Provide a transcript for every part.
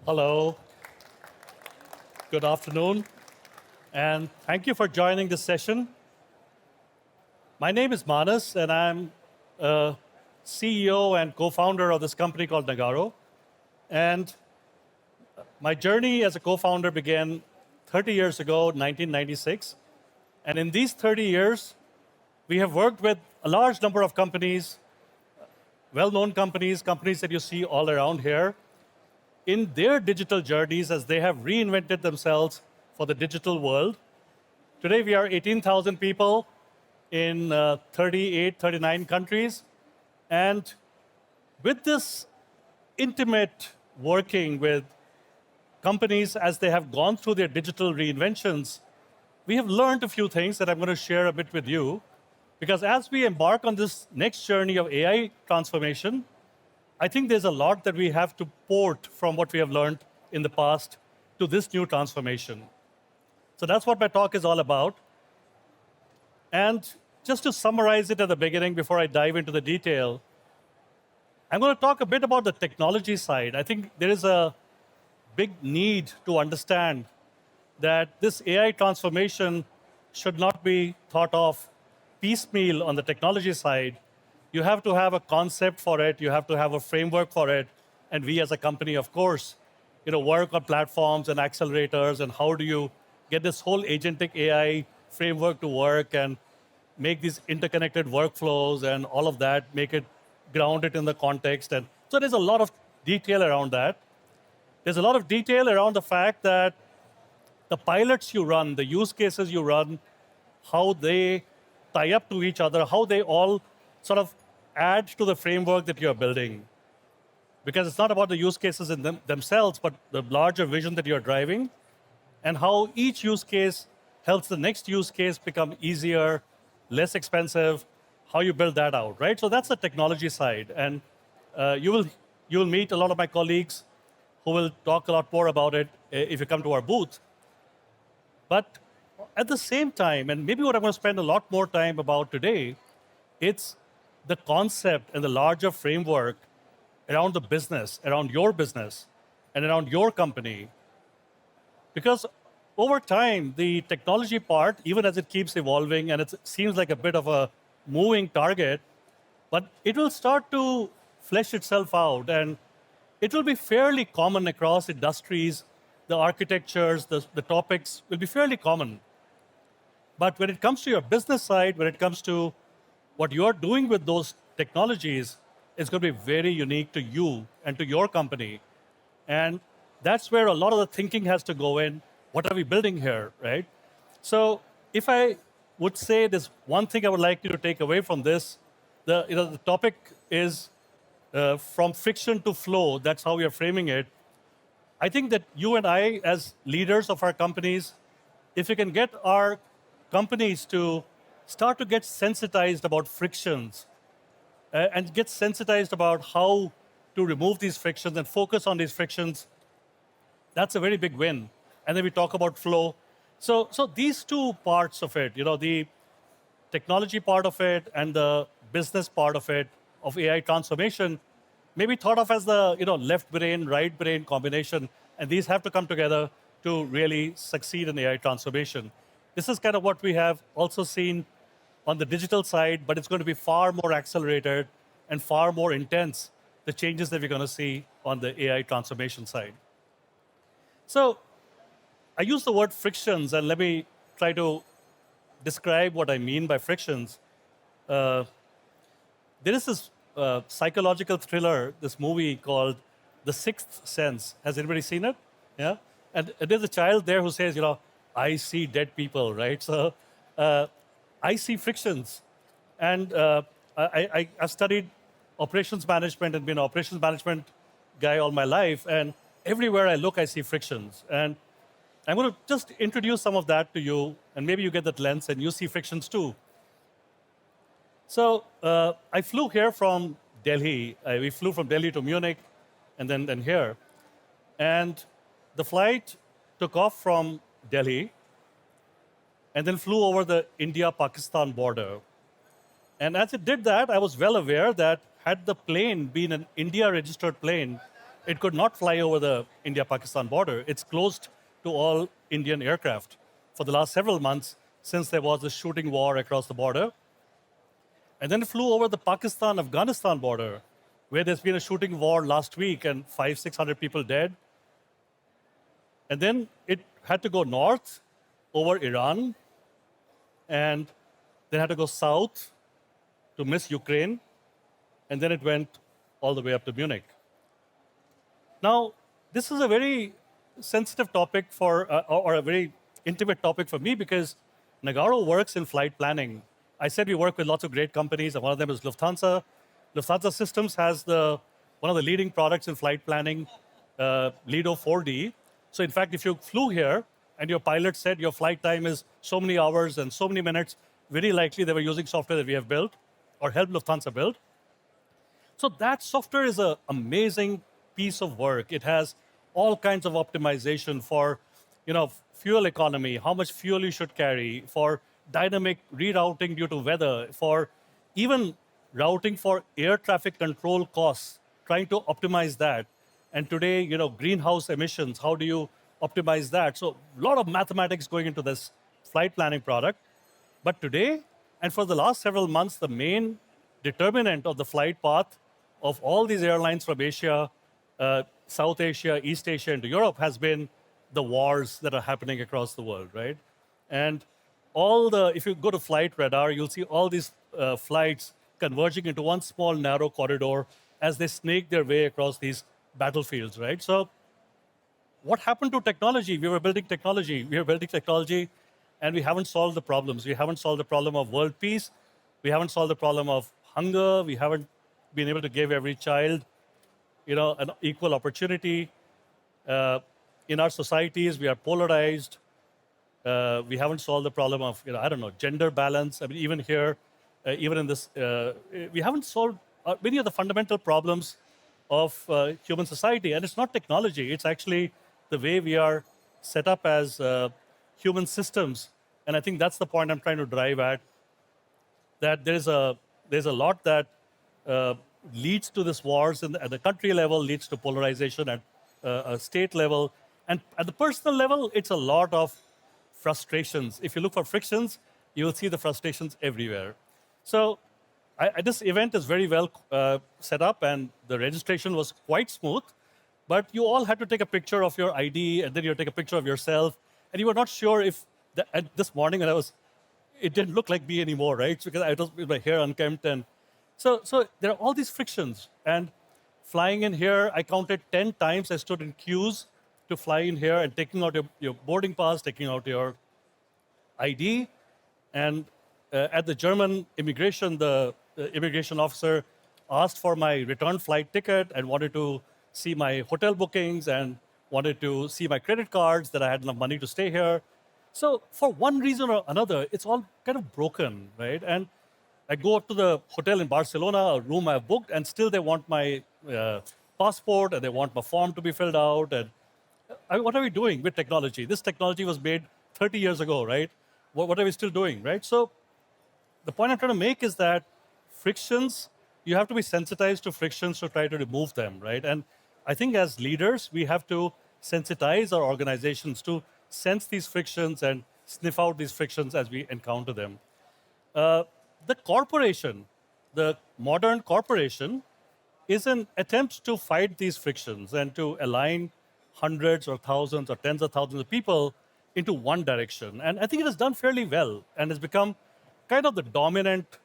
Hello, good afternoon, and thank you for joining this session. My name is Manas, and I'm CEO and co-founder of this company called Nagarro. And my journey as a co-founder began 30 years ago, 1996. And in these 30 years, we have worked with a large number of companies, well-known companies, companies that you see all around here, in their digital journeys as they have reinvented themselves for the digital world. Today, we are 18,000 people in 38, 39 countries. And with this intimate working with companies as they have gone through their digital reinventions, we have learned a few things that I'm going to share a bit with you. Because as we embark on this next journey of AI transformation, I think there's a lot that we have to port from what we have learned in the past to this new transformation. So that's what my talk is all about. And just to summarize it at the beginning before I dive into the detail, I'm going to talk a bit about the technology side. I think there is a big need to understand that this AI transformation should not be thought of piecemeal on the technology side. You have to have a concept for it, you have to have a framework for it, and we as a company, of course, work on platforms and accelerators, and how do you get this whole agentic AI framework to work and make these interconnected workflows and all of that, make it grounded in the context. And so there's a lot of detail around that. There's a lot of detail around the fact that the pilots you run, the use cases you run, how they tie up to each other, how they all sort of add to the framework that you're building. Because it's not about the use cases in themselves, but the larger vision that you're driving, and how each use case helps the next use case become easier, less expensive, how you build that out, right? So that's the technology side. And you will meet a lot of my colleagues who will talk a lot more about it if you come to our booth. But at the same time, and maybe what I'm going to spend a lot more time about today, it's the concept and the larger framework around the business, around your business, and around your company. Because over time, the technology part, even as it keeps evolving, and it seems like a bit of a moving target, but it will start to flesh itself out, and it will be fairly common across industries. The architectures, the topics will be fairly common. But when it comes to your business side, when it comes to what you're doing with those technologies, it's going to be very unique to you and to your company. And that's where a lot of the thinking has to go in. What are we building here, right? So if I would say there's one thing I would like you to take away from this, the topic is from friction to flow. That's how we are framing it. I think that you and I, as leaders of our companies, if we can get our companies to start to get sensitized about frictions and get sensitized about how to remove these frictions and focus on these frictions, that's a very big win. And then we talk about flow. So these two parts of it, the technology part of it and the business part of it, of AI transformation, may be thought of as the left brain, right brain combination. And these have to come together to really succeed in AI transformation. This is kind of what we have also seen on the digital side, but it's going to be far more accelerated and far more intense, the changes that we're going to see on the AI transformation side. So I use the word frictions, and let me try to describe what I mean by frictions. There is this psychological thriller, this movie called The Sixth Sense. Has anybody seen it? Yeah? And there's a child there who says, I see dead people, right? So I see frictions. And I've studied operations management and been an operations management guy all my life. And everywhere I look, I see frictions. And I'm going to just introduce some of that to you. And maybe you get that lens and you see frictions too. So I flew here from Delhi. We flew from Delhi to Munich and then here. And the flight took off from Delhi and then flew over the India-Pakistan border. And as it did that, I was well aware that had the plane been an India-registered plane, it could not fly over the India-Pakistan border. It's closed to all Indian aircraft for the last several months since there was a shooting war across the border. And then it flew over the Pakistan-Afghanistan border, where there's been a shooting war last week and 600 people dead. And then it had to go north over Iran, and then had to go south to miss Ukraine, and then it went all the way up to Munich. Now, this is a very sensitive topic or a very intimate topic for me because Nagarro works in flight planning. I said we work with lots of great companies, and one of them is Lufthansa. Lufthansa Systems has one of the leading products in flight planning, Lido 4D. So in fact, if you flew here and your pilot said your flight time is so many hours and so many minutes, very likely they were using software that we have built or helped Lufthansa build. So that software is an amazing piece of work. It has all kinds of optimization for, fuel economy, how much fuel you should carry, for dynamic rerouting due to weather, for even routing for air traffic control costs, trying to optimize that. And today, greenhouse emissions, how do you optimize that? So a lot of mathematics going into this flight planning product. But today, and for the last several months, the main determinant of the flight path of all these airlines from Asia, South Asia, East Asia, into Europe has been the wars that are happening across the world, right? And if you go to flight radar, you'll see all these flights converging into one small narrow corridor as they snake their way across these battlefields, right? So what happened to technology? We were building technology, and we haven't solved the problems. We haven't solved the problem of world peace. We haven't solved the problem of hunger. We haven't been able to give every child, an equal opportunity. In our societies, we are polarized. We haven't solved the problem of, gender balance. I mean, even here, even in this, we haven't solved many of the fundamental problems of human society. And it's not technology. It's actually the way we are set up as human systems. And I think that's the point I'm trying to drive at, that there's a lot that leads to this wars at the country level, leads to polarization at a state level. And at the personal level, it's a lot of frustrations. If you look for frictions, you will see the frustrations everywhere. So this event is very well set up, and the registration was quite smooth. But you all had to take a picture of your ID, and then you take a picture of yourself. And you were not sure if, this morning, it didn't look like me anymore, right? Because I was with my hair unkempt. And so there are all these frictions. And flying in here, I counted 10 times I stood in queues to fly in here and taking out your boarding pass, taking out your ID. And at the German immigration, the immigration officer asked for my return flight ticket and wanted to see my hotel bookings and wanted to see my credit cards, that I had enough money to stay here. So for one reason or another, it's all kind of broken, right? And I go up to the hotel in Barcelona, a room I've booked, and still they want my passport and they want my form to be filled out. And what are we doing with technology? This technology was made 30 years ago, right? What are we still doing, right? So the point I'm trying to make is that frictions, you have to be sensitized to frictions to try to remove them, right? And I think as leaders, we have to sensitize our organizations to sense these frictions and sniff out these frictions as we encounter them. The corporation, the modern corporation, is an attempt to fight these frictions and to align hundreds or thousands or tens of thousands of people into one direction. And I think it has done fairly well and has become kind of the dominant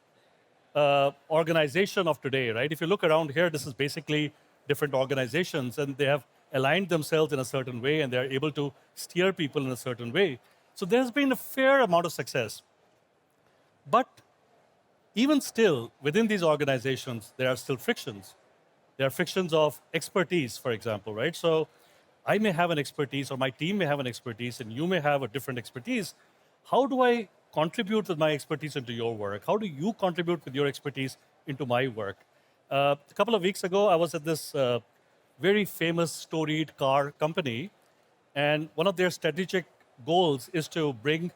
organization of today, right? If you look around here, this is basically different organizations, and they have aligned themselves in a certain way, and they're able to steer people in a certain way. So there's been a fair amount of success. But even still, within these organizations, there are still frictions. There are frictions of expertise, for example, right? So I may have an expertise, or my team may have an expertise, and you may have a different expertise. How do I contribute with my expertise into your work? How do you contribute with your expertise into my work? A couple of weeks ago, I was at this very famous storied car company, and one of their strategic goals is to bring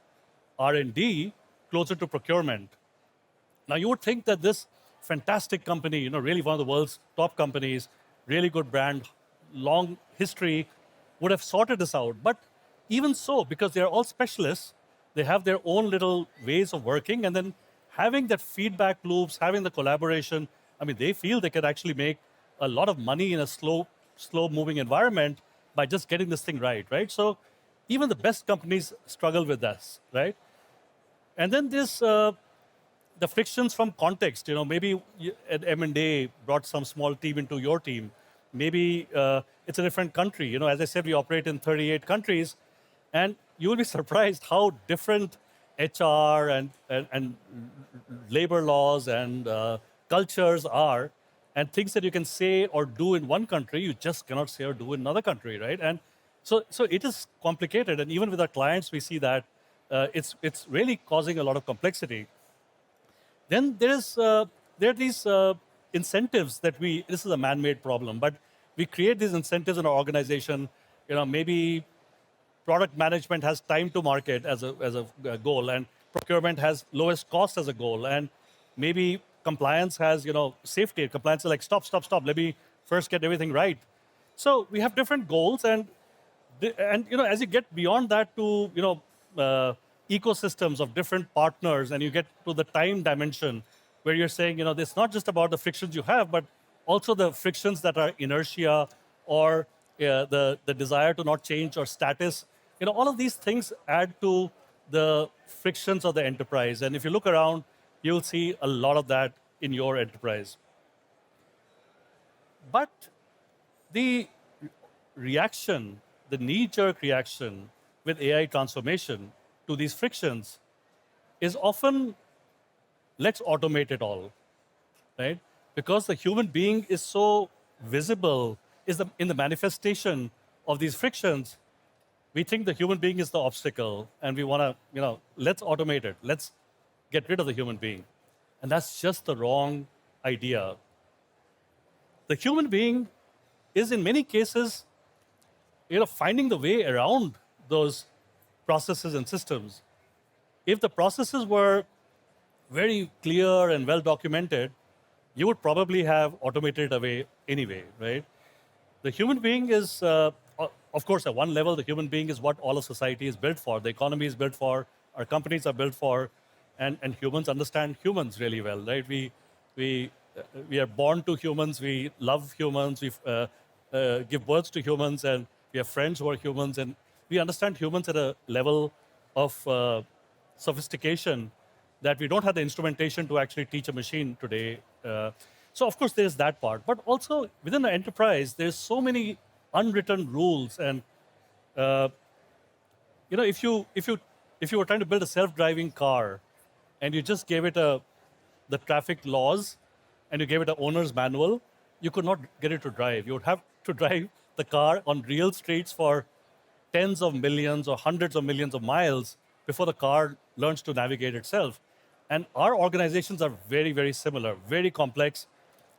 R&D closer to procurement. Now, you would think that this fantastic company, really one of the world's top companies, really good brand, long history would have sorted this out. But even so, because they're all specialists, they have their own little ways of working, and then having that feedback loops, having the collaboration. I mean, they feel they can actually make a lot of money in a slow moving environment by just getting this thing right, right? So even the best companies struggle with this, right? And then there's the frictions from context. You know, maybe at M&A brought some small team into your team. Maybe it's a different country. You know, as I said, we operate in 38 countries, and you will be surprised how different HR and labor laws and cultures are, and things that you can say or do in one country, you just cannot say or do in another country, right? And so it is complicated, and even with our clients, we see that it's really causing a lot of complexity. Then there are these incentives that this is a man-made problem, but we create these incentives in our organization. You know, maybe product management has time to market as a goal, and procurement has lowest cost as a goal, and maybe compliance has, you know, safety. Compliance is like, stop, stop, stop. Let me first get everything right. So we have different goals, and you know, as you get beyond that to, you know, ecosystems of different partners, and you get to the time dimension, where you're saying, you know, it's not just about the frictions you have, but also the frictions that are inertia or the desire to not change or status. You know, all of these things add to the frictions of the enterprise. And if you look around, you'll see a lot of that in your enterprise. But the reaction, the knee-jerk reaction with AI transformation to these frictions is often, let's automate it all, right? Because the human being is so visible in the manifestation of these frictions, we think the human being is the obstacle, and we want to, you know, let's automate it. Let's get rid of the human being. And that's just the wrong idea. The human being is in many cases, you know, finding the way around those processes and systems. If the processes were very clear and well documented, you would probably have automated away anyway, right? The human being is, of course, at one level, the human being is what all of society is built for. The economy is built for, our companies are built for, and humans understand humans really well, right? We are born to humans, we love humans, we give birth to humans, and we have friends who are humans, and we understand humans at a level of sophistication that we don't have the instrumentation to actually teach a machine today. So of course there's that part, but also within the enterprise, there's so many unwritten rules, and you know, if you were trying to build a self-driving car, and you just gave it the traffic laws, and you gave it an owner's manual, you could not get it to drive. You would have to drive the car on real streets for tens of millions or hundreds of millions of miles before the car learns to navigate itself. And our organizations are very, very similar, very complex.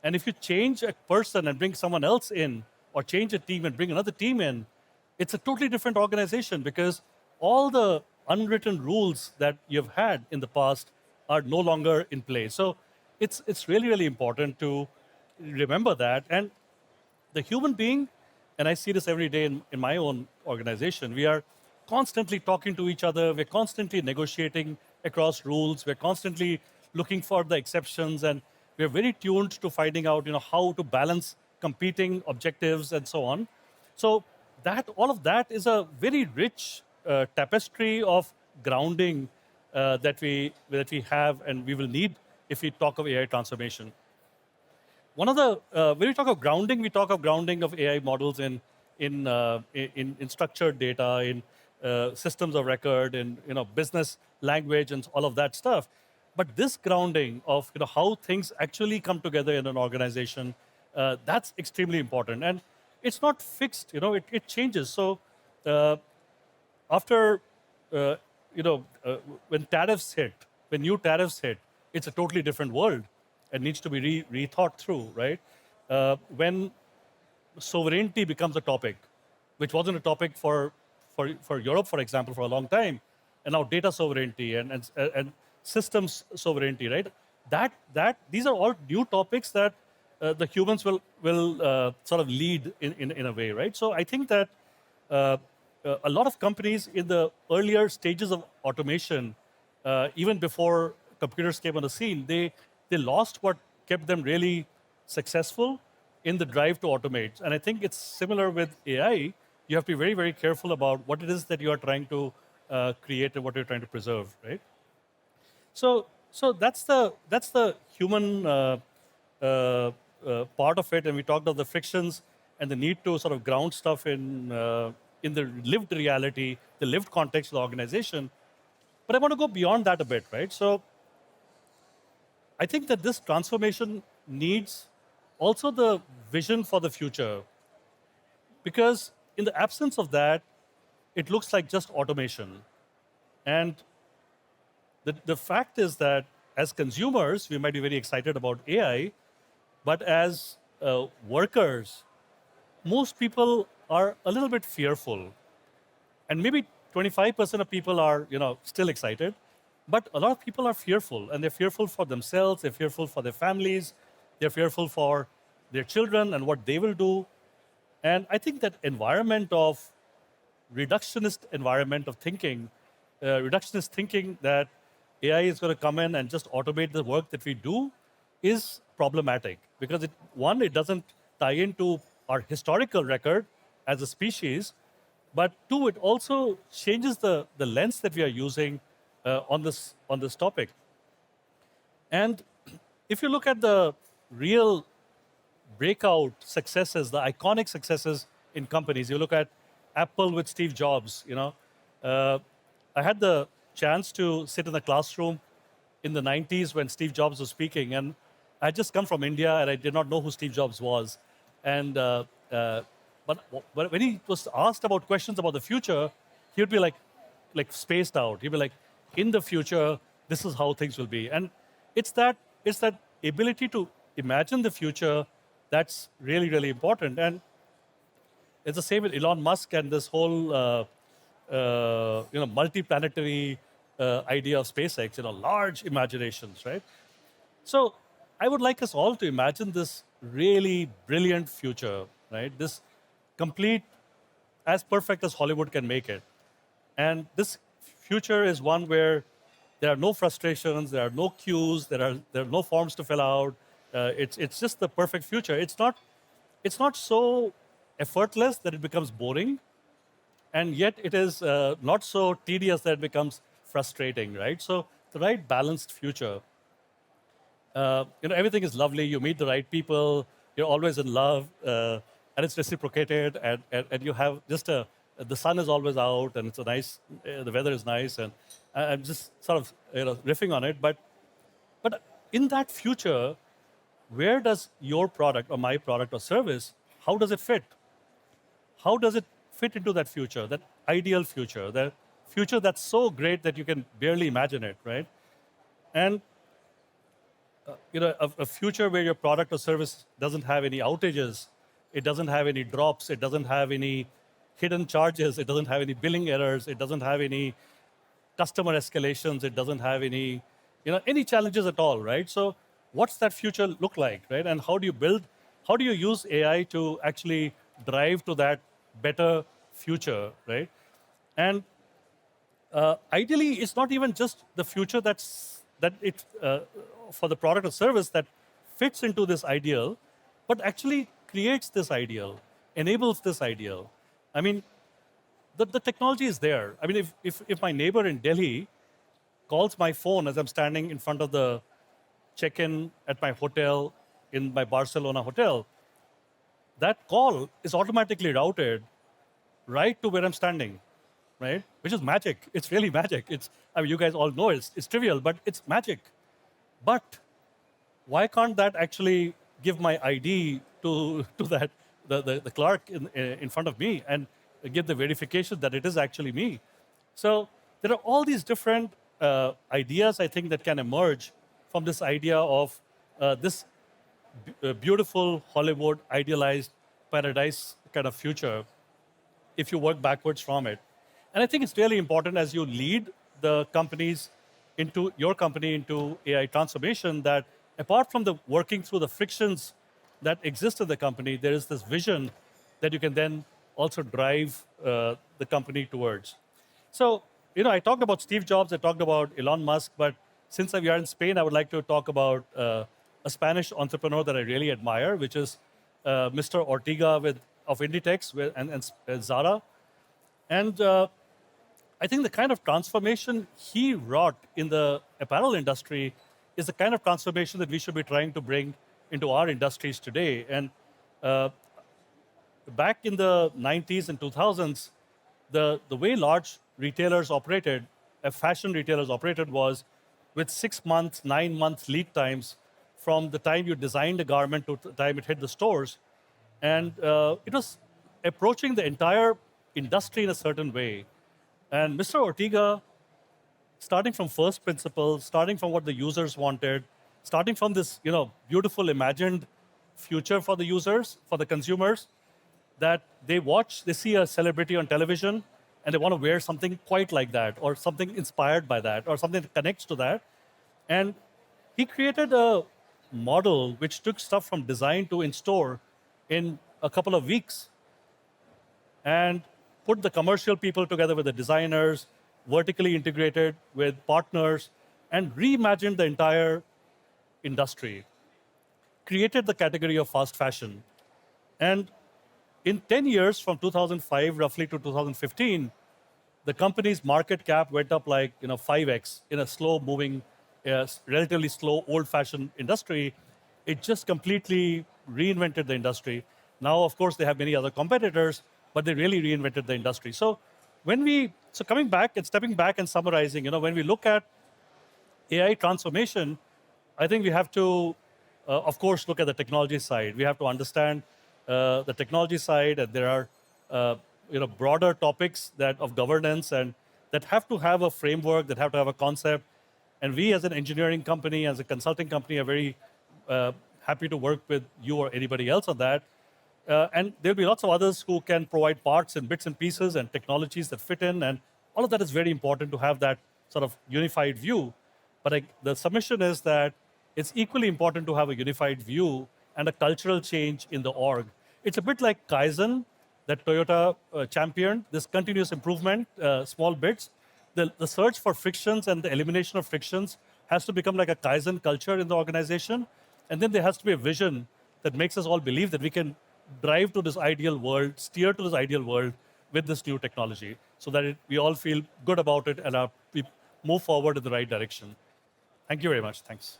And if you change a person and bring someone else in, or change a team and bring another team in, it's a totally different organization, because all the unwritten rules that you've had in the past are no longer in place. So it's really, really important to remember that. And the human being, and I see this every day in my own organization, we are constantly talking to each other, we're constantly negotiating across rules, we're constantly looking for the exceptions, and we're very tuned to finding out, you know, how to balance competing objectives and so on. So that all of that is a very rich tapestry of grounding that we have, and we will need if we talk of AI transformation. One of the when we talk of grounding, we talk of grounding of AI models in structured data, in systems of record, in, you know, business language, and all of that stuff. But this grounding of, you know, how things actually come together in an organization, that's extremely important, and it's not fixed. You know, it changes. So after you know, when new tariffs hit, it's a totally different world and needs to be rethought through, right? When sovereignty becomes a topic, which wasn't a topic for Europe, for example, for a long time, and now data sovereignty and systems sovereignty, right? These are all new topics that the humans will sort of lead in a way, right? So I think that uh, a lot of companies in the earlier stages of automation, even before computers came on the scene, they lost what kept them really successful in the drive to automate. And I think it's similar with AI. You have to be very, very careful about what it is that you are trying to create and what you're trying to preserve, right? So that's the human part of it, and we talked of the frictions and the need to sort of ground stuff in the lived reality, the lived context of the organization. But I want to go beyond that a bit, right? So I think that this transformation needs also the vision for the future, because in the absence of that, it looks like just automation. And the fact is that as consumers, we might be very excited about AI, but as workers, most people are a little bit fearful. And maybe 25% of people are, still excited, but a lot of people are fearful, and they're fearful for themselves, they're fearful for their families, they're fearful for their children and what they will do. And I think that reductionist environment of thinking, reductionist thinking that AI is going to come in and just automate the work that we do is problematic because it doesn't tie into our historical record as a species, but two, it also changes the lens that we are using on this topic. And if you look at the real breakout successes, the iconic successes in companies. You look at Apple with Steve Jobs. I had the chance to sit in the classroom in the 90s when Steve Jobs was speaking, and I had just come from India and I did not know who Steve Jobs was. And but when he was asked about questions about the future, he would be like spaced out. He'd be like, "In the future, this is how things will be." And it's that ability to imagine the future that's really, really important. And it's the same with Elon Musk and this whole multi-planetary idea of SpaceX. Large imaginations, right? So I would like us all to imagine this really brilliant future, right? This complete, as perfect as Hollywood can make it. And this future is one where there are no frustrations, there are no queues, there are no forms to fill out. It's just the perfect future. It's not so effortless that it becomes boring, and yet it is not so tedious that it becomes frustrating, right? So the right balanced future. Everything is lovely. You meet the right people. You're always in love, and it's reciprocated. And you have the sun is always out, and it's a nice. The weather is nice, and I'm just sort of riffing on it. But in that future, where does your product or my product or service? How does it fit? How does it fit into that future, that ideal future, that future that's so great that you can barely imagine it, right? And a future where your product or service doesn't have any outages, it doesn't have any drops, it doesn't have any hidden charges, it doesn't have any billing errors, it doesn't have any customer escalations, it doesn't have any challenges at all, right? So what's that future look like, right? And how do you use AI to actually drive to that better future, right? And ideally, it's not even just the future for the product or service that fits into this ideal, but actually creates this ideal, enables this ideal. I mean, the technology is there. I mean, if my neighbor in Delhi calls my phone as I'm standing in front of the check-in at my hotel, in my Barcelona hotel, that call is automatically routed right to where I'm standing, right? Which is magic. It's really magic. You guys all know it's trivial, but it's magic. But why can't that actually give my ID to that the clerk in front of me and give the verification that it is actually me? So there are all these different ideas I think that can emerge from this idea of this beautiful Hollywood idealized paradise kind of future if you work backwards from it. And I think it's really important as you lead the companies into your company into AI transformation that apart from the working through the frictions that exists in the company, there is this vision that you can then also drive the company towards. So, I talked about Steve Jobs, I talked about Elon Musk, but since we are in Spain, I would like to talk about a Spanish entrepreneur that I really admire, which is Mr. Ortega of Inditex and Zara. And I think the kind of transformation he wrought in the apparel industry is the kind of transformation that we should be trying to bring into our industries today. And uh, back in the 90s and 2000s, the way large retailers operated, fashion retailers operated, was with 6 months, 9 months lead times from the time you designed a garment to the time it hit the stores. And it was approaching the entire industry in a certain way. And Mr. Ortega, starting from first principles, starting from what the users wanted, starting from this beautiful imagined future for the users, for the consumers, that they see a celebrity on television, and they want to wear something quite like that, or something inspired by that, or something that connects to that. And he created a model which took stuff from design to in store in a couple of weeks, and put the commercial people together with the designers, vertically integrated with partners, and reimagined the entire industry, created the category of fast fashion. And in 10 years, from 2005 roughly to 2015, the company's market cap went up like 5x in a slow-moving, relatively slow, old-fashioned industry. It just completely reinvented the industry. Now, of course, they have many other competitors, but they really reinvented the industry. So coming back and stepping back and summarizing, when we look at AI transformation, I think we have to, of course, look at the technology side. We have to understand the technology side, and there are broader topics of governance and that have to have a framework, that have to have a concept. And we, as an engineering company, as a consulting company, are very happy to work with you or anybody else on that. And there'll be lots of others who can provide parts and bits and pieces and technologies that fit in, and all of that is very important to have that sort of unified view. But the submission is that it's equally important to have a unified view and a cultural change in the org. It's a bit like kaizen that Toyota championed, this continuous improvement, small bits. The search for frictions and the elimination of frictions has to become like a kaizen culture in the organization. And then there has to be a vision that makes us all believe that we can drive to this ideal world, steer to this ideal world with this new technology, so that we all feel good about it and we move forward in the right direction. Thank you very much. Thanks.